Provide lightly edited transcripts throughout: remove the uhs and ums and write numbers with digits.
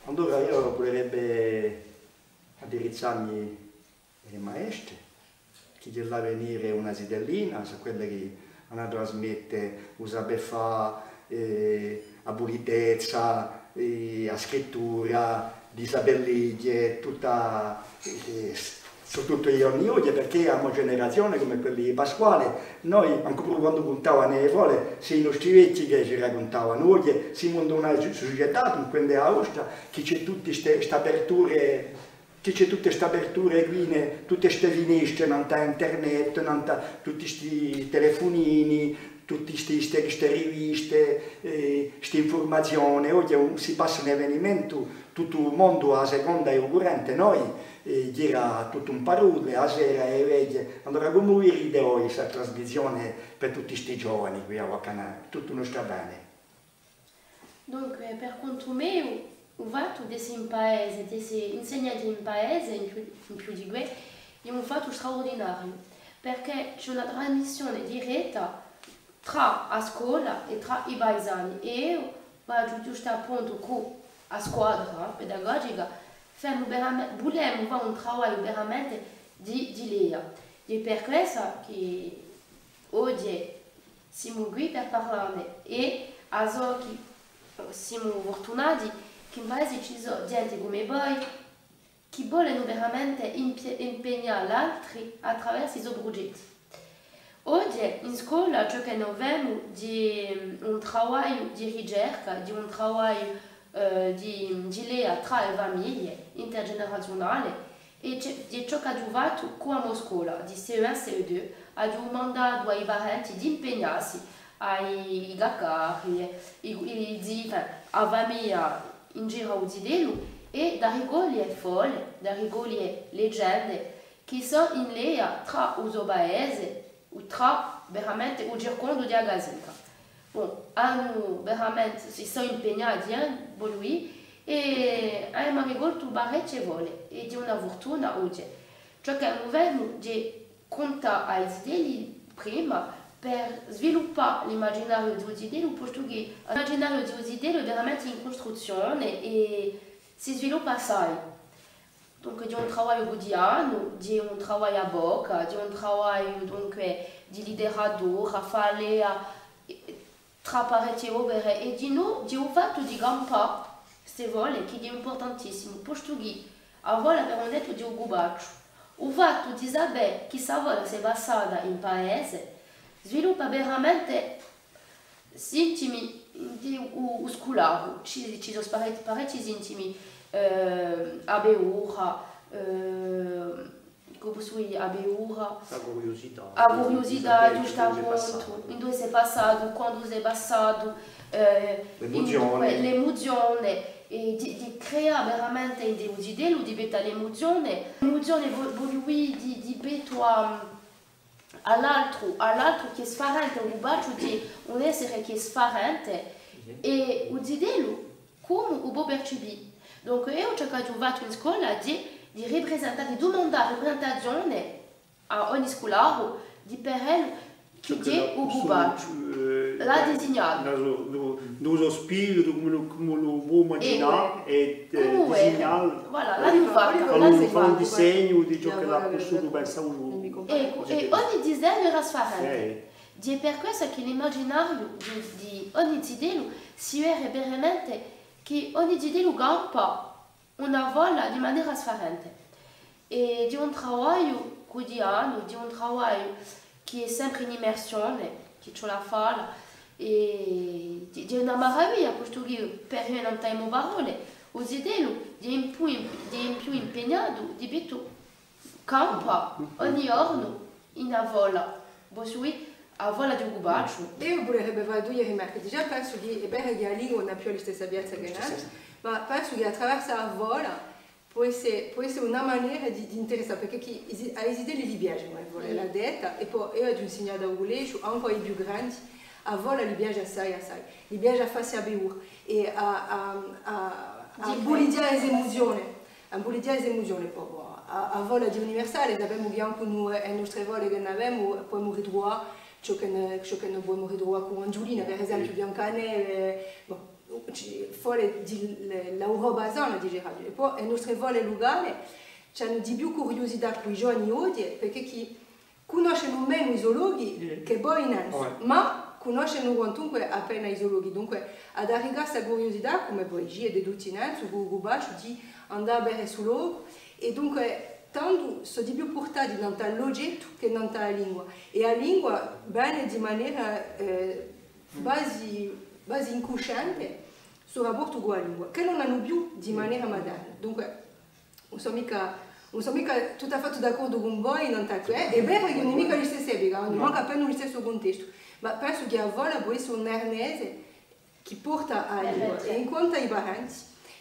Allora io vorrebbe indirizzarmi ai maestri, chi gli fa venire una sidellina, su quelle che hanno trasmette, saper fare la pulitezza, la scrittura, di saper leggere, tutta, soprattutto io oggi, perché abbiamo generazione come quelli di Pasquale, noi, anche quando contavano le parole, se i nostri vecchi che ci raccontavano, oggi siamo in una società, in quella Austria, che c'è tutte queste aperture, che c'è tutte queste aperture qui, tutte queste finestre, non c'è internet, non c'è tutti questi telefonini, tutte queste riviste, queste informazioni. Oggi si passa un avvenimento, tutto il mondo a seconda è corrente, noi gira tutto un parole, a sera e veglie. Allora come vi ride oggi questa trasmissione per tutti questi giovani qui a Wacanà, tutto non sta bene? Dunque, per conto mio, ho fatto in paese, insegnanti in paese, in più di due, è un fatto straordinario, perché c'è una trasmissione diretta tra la scuola e tra i paesani. E io vado giusto appunto con la squadra pedagogica, vogliamo fare un lavoro veramente di lei. E per questo che oggi siamo qui per parlarne e adesso che siamo fortunati che in paese ci sono gente come voi che vogliono veramente impegnare gli altri attraverso i loro progetti. Oggi in scuola ciò che noi abbiamo è un lavoro di ricerca, di un lavoro di lei tra le famiglie intergenerazionali e di ciò che abbiamo fatto come scuola di CE1 CE2 abbiamo mandato ai parenti di impegnarsi ai gacari, a famiglia in giro di Delu e da raccogliere folle, da raccogliere leggende che sono in lei tra il paese e tra veramente il circondo di Agasinca. Hanno veramente si sono impegnati per lui e hanno raccolto parecchie volte e di una fortuna oggi. Ciò che abbiamo di contare ai zideli prima per sviluppare l'immaginario di Usidelo, posto che l'immaginario di Usidelo è veramente in costruzione e si sviluppa assai. Dunque, di un lavoro quotidiano, di un lavoro a bocca, di un lavoro dunque, di leaderatore, a fare tra parecchie opere e di un fatto di campare queste vole che è importantissimo, posto che a volte abbiamo detto di un gubaccio. Il fatto di sapere che questa vola si è passata in paese sviluppa veramente intimi o scolaro, ci sono parecchi intimi a beura, come si a beura, a curiosità, giusto appunto, in dove sei passato, quando sei passato, l'emozione, e di creare veramente in desidero di mettere l'emozione di mettere all'altro che è sfarente, un bacio di un essere che è sfarente e un desiderio come un po' percepito. Dunque io ho cercato in scuola di rappresentare, di domandare rappresentazione a ogni scolaro di per che è un bacio. L'ha disegnato. Lo spirito come lo può immaginare e disegnare. Voilà, l'hanno fatto. Fa un disegno di ciò che l'ha potuto pensare uno. E ogni disegno era sfarente. È per questo che l'immaginario di ogni disegno si vede veramente che ogni disegno campa una vola di maniera sfarente. E di un lavoro quotidiano, di un lavoro che è sempre in immersione, che ce la fa, e di una meraviglia, posto che per io non abbiamo parole, il disegno è in più impegnato, di più campa ogni giorno in una vola, così a vola di un gubaccio. Io vorrei fare due rimarche. Già penso che è vero che la lingua non ha più la stessa piazza che noi, ma penso che attraverso la vola può essere una maniera di interessare, perché ai zideli gli piace la vola, l'ha detta, e poi io ho insegnato a Ulecio, anche ai più grandi, a vola gli piace assai, gli piace a farsi a beure e a bollidiare le emozioni, proprio. A vola di universale, abbiamo anche le nostre vole che abbiamo, possiamo ritrovare ciò che noi possiamo ritrovare con Angiolina, per esempio, Biancaneve, fuori l'Europa zona di Geradio. E poi il nostro volo locale hanno di più curiosità con i giovani oggi perché chi conoscono meno i zoologhi che poi innanzi, ma conoscono quantunque appena i zoologhi. Dunque, ad arrivare a questa curiosità, come poi ci è tutti innanzi, su Google, di andare a bere sul luogo, e dunque tanto sono di più portati nell'oggetto che nella lingua. E la lingua bene di maniera quasi inconsciente sul rapporto con la lingua, che non hanno più di maniera moderna. Dunque, non sono mica tutto affatto d'accordo con voi, non è vero che non è mica la stessa epoca, non manca appena lo stesso contesto, ma penso che a volte può essere un ernese che porta a lingua e incontra i parenti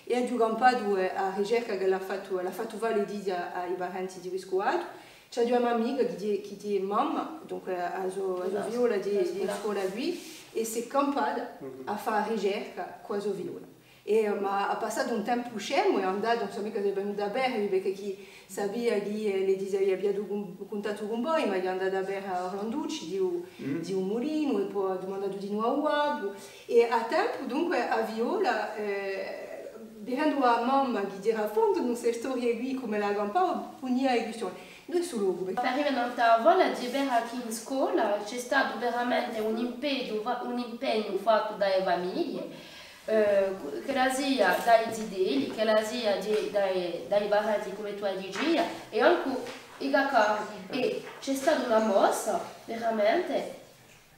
e ha giocato a ricerca che l'ha fatto validare ai parenti di questo altro. C'è una amica che è mamma, dunque a sua viola di scuola qui, e si è campata a fare ricerca con la sua viola. Ma ha passato un tempo scemo e è andato, non so mica se è venuto a bere perché chi sapeva che le diceva che aveva contatto con voi, ma gli è andato a bere a Orlanducci di un mulino e poi ha domandato di nuovo a Uabu. E a tempo dunque a Viola, vedendo la mamma che dirà a fondo non si storie qui come la campava, punia le questioni. Noi solo per arrivare a tavola di bere qui in scuola c'è stato veramente un impegno fatto dalle famiglie. Che la sia dai zideli, che la sia dai barati come tu hai detto e anche i cacao. E c'è stata una mossa veramente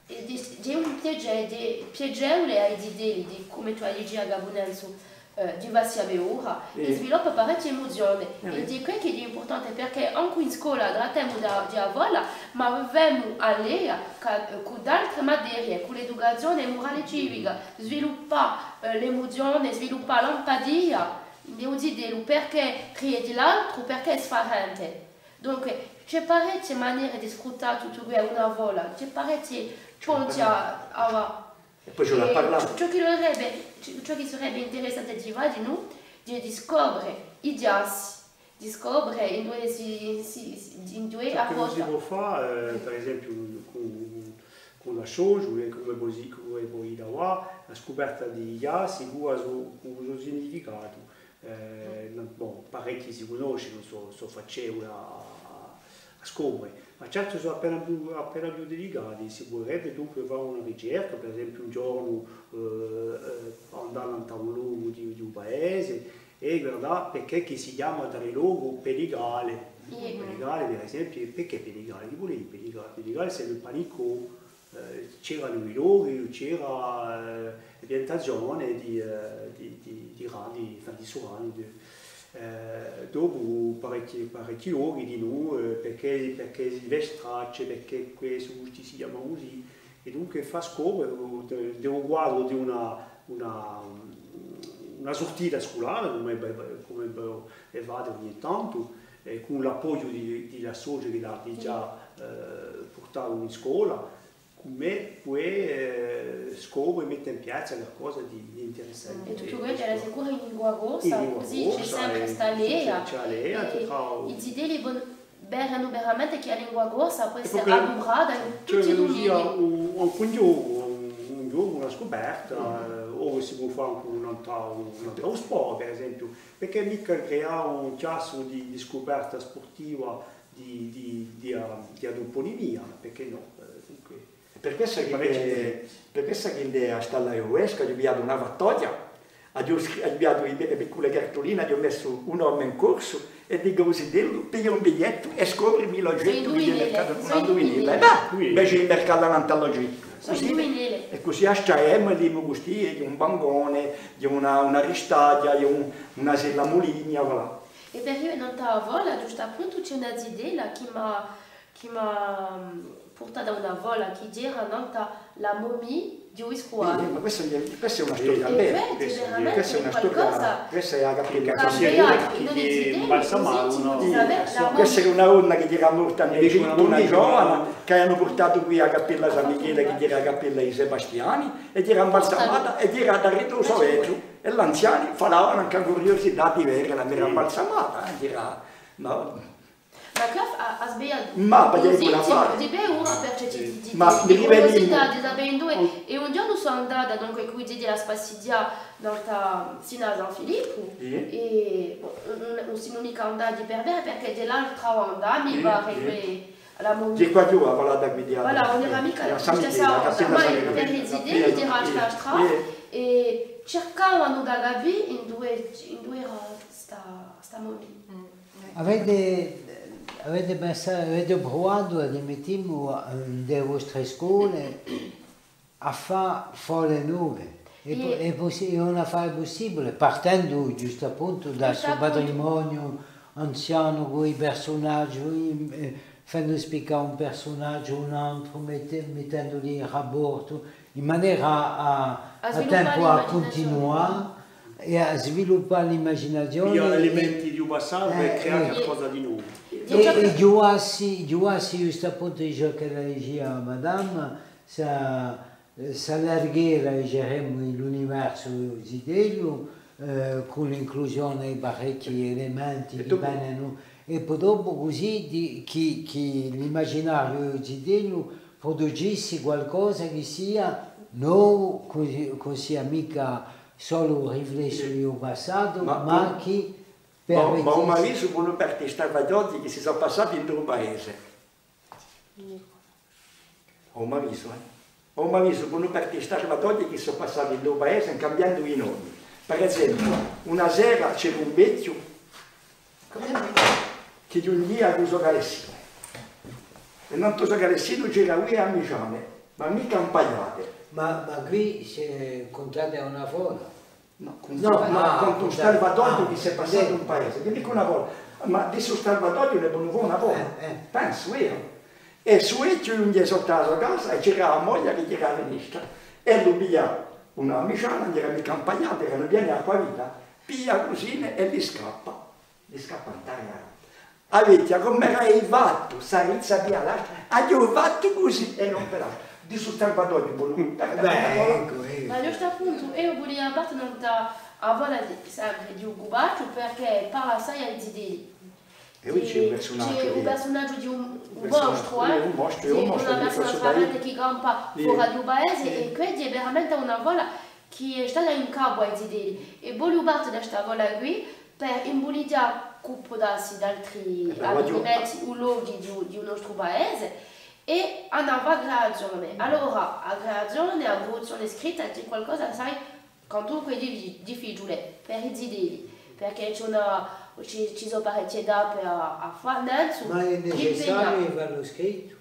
di un piacevole ai zideli, come tu hai detto a Gabonenzo, di Vassia Beura, e sviluppa parecchie emozioni. E di quello che è importante perché anche in scuola trattiamo di avola, ma dobbiamo andare con altre materie, con l'educazione morale civica, sviluppare l'emozione, sviluppare l'empatia, devo dire perché crede l'altro, perché è differente. Dunque, c'è parecchie maniere di sfruttare tutto questo una vola, c'è parecchie punti a e poi ce l'ha parlato. Ciò che sarebbe interessante di fare di noi, di scoprire i jazz, di scoprire in due apporti. Si può fare, per esempio, con la show, come poi da qua, la scoperta di jazz, con il suo significato. Parecchi si conoscono, so facendo a scoprire. Ma certo sono appena più delicati, si vorrebbe dunque fare una ricerca, per esempio un giorno andare a un tavolo di un paese e guardare perché che si chiama dare luogo Peligale. Peligale per esempio, perché Peligale? Chi vuole dire Peligale? Peligale se il panico c'erano i luoghi, c'era la piantagione di rami, di surani. Dopo parecchi luoghi di noi perché si vestracce, perché questo si chiama così e dunque fa scoprire devo guardare di una sortita scolare come vado ogni tanto con l'appoggio di la socia che l'ha già portato in scuola come poi scopre e mette in piazza qualcosa di interessante. E tutto questo era sicuro in lingua rossa, così c'è sempre sta lea. I zideli berano veramente che la lingua rossa può essere aburrata in tutti i domini. Un giorno una scoperta, o si può fare anche un altro sport per esempio, perché mica creare un chiasso di scoperta sportiva di adoponimia, perché no? Per questa che a stalla Iuesca gli abbiamo una vattoia, abbiamo le piccole cartoline, gli ho messo un nome in corso e dico così, piglia un biglietto e scoprimi l'oggetto che viene mercato con una dovinella. Invece il mercato davanti all'oggetto. E così a Sciaem di Mugustia, di un bangone, di una ristaglia, di una sella moligna, voilà. E per io non t'avola, giusto appunto c'è una zidella che mi portata una vola che gira la momia di Uisquale. Ma questa è una storia bella, questa è una storia, questa è la cappella questa è una donna che era morta una giovane che hanno portato qui a Cappella San Michele che era la cappella di Sebastiani ed era imbalsamata ed era da ritroso vetro e gli anziani falavano anche curiosità di vedere la vera imbalsamata. La CAF ha sbagliato. Ma sbagliato una fare. Di bene una per di curiosità e un giorno sono andata dunque qui della Spassidia nella Sina San Filippo e un'unica andata per me perché dell'altra onda mi va arrivare alla montagna. Di qua giù a parlare da guidare. Voilà, on era mica la stessa cosa, ma per le idee di Rastastra e cercavano da Gabi in due sta momento. Avete provato ad mettermi nelle vostre scuole a fare fuori nuove? È un affare possibile, partendo giusto appunto dal suo patrimonio anziano, con i personaggi, facendo spiegare un personaggio un altro, mettendoli in rapporto, in maniera a tempo a continuare e a sviluppare l'immaginazione. Via elementi di un passato e creare qualcosa di nuovo. E giuassi giusto appunto ciò che la diceva Madame, s'allargare l'universo Zidello con l'inclusione di parecchi elementi che vengono e poi dopo così che l'immaginario Zidello producesse qualcosa che sia nuovo, così mica solo riflesso sul passato, ma che ma un avviso buono per te stavadotti che si sono passati in tuo paese. Un avviso buono per te stavadotti che sono passati in tuo paese cambiando i nomi. Per esempio, una sera c'era un vecchio che giungeva a uso Galessino. E non so Galessino c'era lui a Miciane, ma mica un pagliate. Ma qui si è incontrata una volta. No, con un Salvatorio che si è passato un paese, ti dico una volta, ma di su Salvatorio ne venuto una volta, penso io. E su esso non gli è soltanto a casa e c'era la moglie che era venuta e lui piglia una miciana, non era mica campagnata, erano pieni acqua vita, piglia così e gli scappa in terra. Avete come hai fatto, Sarizza via l'altra, hai fatto così e non per altro. Di su Salvatorio voluto. Ma giusto appunto, io volevo battere a vola sempre di un gubaccio perché parla assai di idee. E qui c'è un personaggio di un mostro, una persona che campa fuori di un paese e quindi è veramente una vola che è stata in capo ai idee. E volevo battere questa vola qui per imbolidare può darsi da altri argomenti o luoghi di un nostro paese e andava a creazione. Allora, a creazione, a produzione scritta c'è qualcosa, sai, quanto è difficile per i idei, perché ci sono parecchie tappe a fare. Ma è necessario farlo scritto?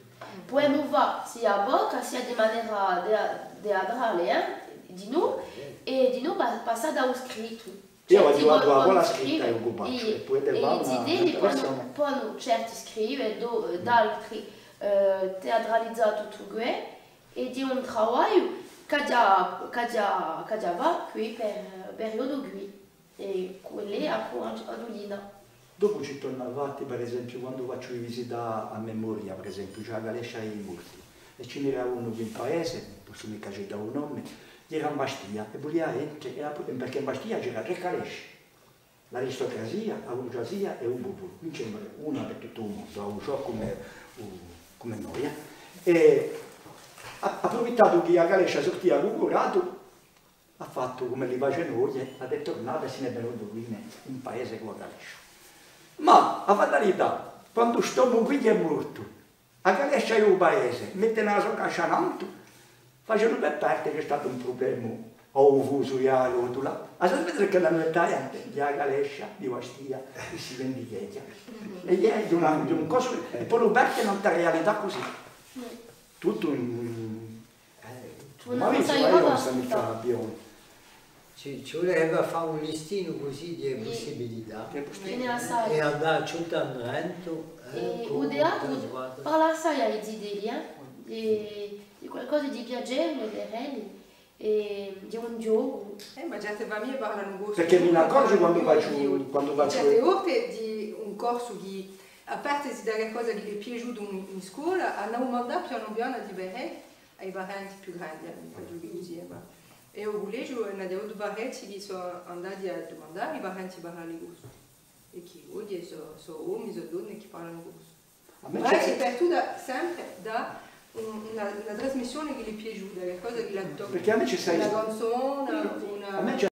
Possiamo fare sia a bocca sia di maniera teatrale, di noi, e di noi passare da un scritto. Io ho arrivato a quella scritta e occupato, e poi le idee possono certi scrivere, altri teatralizzato tutto e di un lavoro che già va qui per periodo qui e quelli a Adolina. Dopo ci torno avanti, per esempio, quando faccio le visite a memoria, per esempio, c'è la Galescia e i Murti e ce n'era uno in paese, posso mica citare un nome, era in Bastia e voleva entrare, perché in Bastia c'era tre calesce, l'aristocrazia, la burgesia e un popolo, quindi c'era una per tutto il mondo, un gioco come noi. E ha approfittato che la calescia sortiva curato, ha fatto come li face noi, ed è tornata e se ne è venuto qui in paese con la calescia. Ma la fatalità, quando stiamo qui è morto, la calescia è un paese, mette la sua cascia in alto, facendo per parte c'è stato un problema o un fuso e la rotola. A sapere che la metà di la Galescia, di Bastia, che si vendicheggia. E è di un coso, e poi lo perché non è realtà così. Tutto ma io non mica abbiamo. Ci voleva fare un listino così di possibilità. E andare tutto andando. E il teatro parla assai ai idee, di qualcosa di piacevole, di un gioco. Ma già te va mia parlano così. Perché mi accorgo quando faccio certe volte di un corso che, a parte di dare cose che è piaciuto in scuola, hanno mandato piano piano a dire ai parenti più grandi, e ho volevo, ne avevo due parenti che sono andati a domandare ai parenti parlare questo. e chi oggi sono uomini, sono donne che parlano russo. A me Ma c'è- è per tutto sempre da una trasmissione che gli è piaciuta, qualcosa che l'ha toccato. Perché a me ci sei... Una canzone, A me ci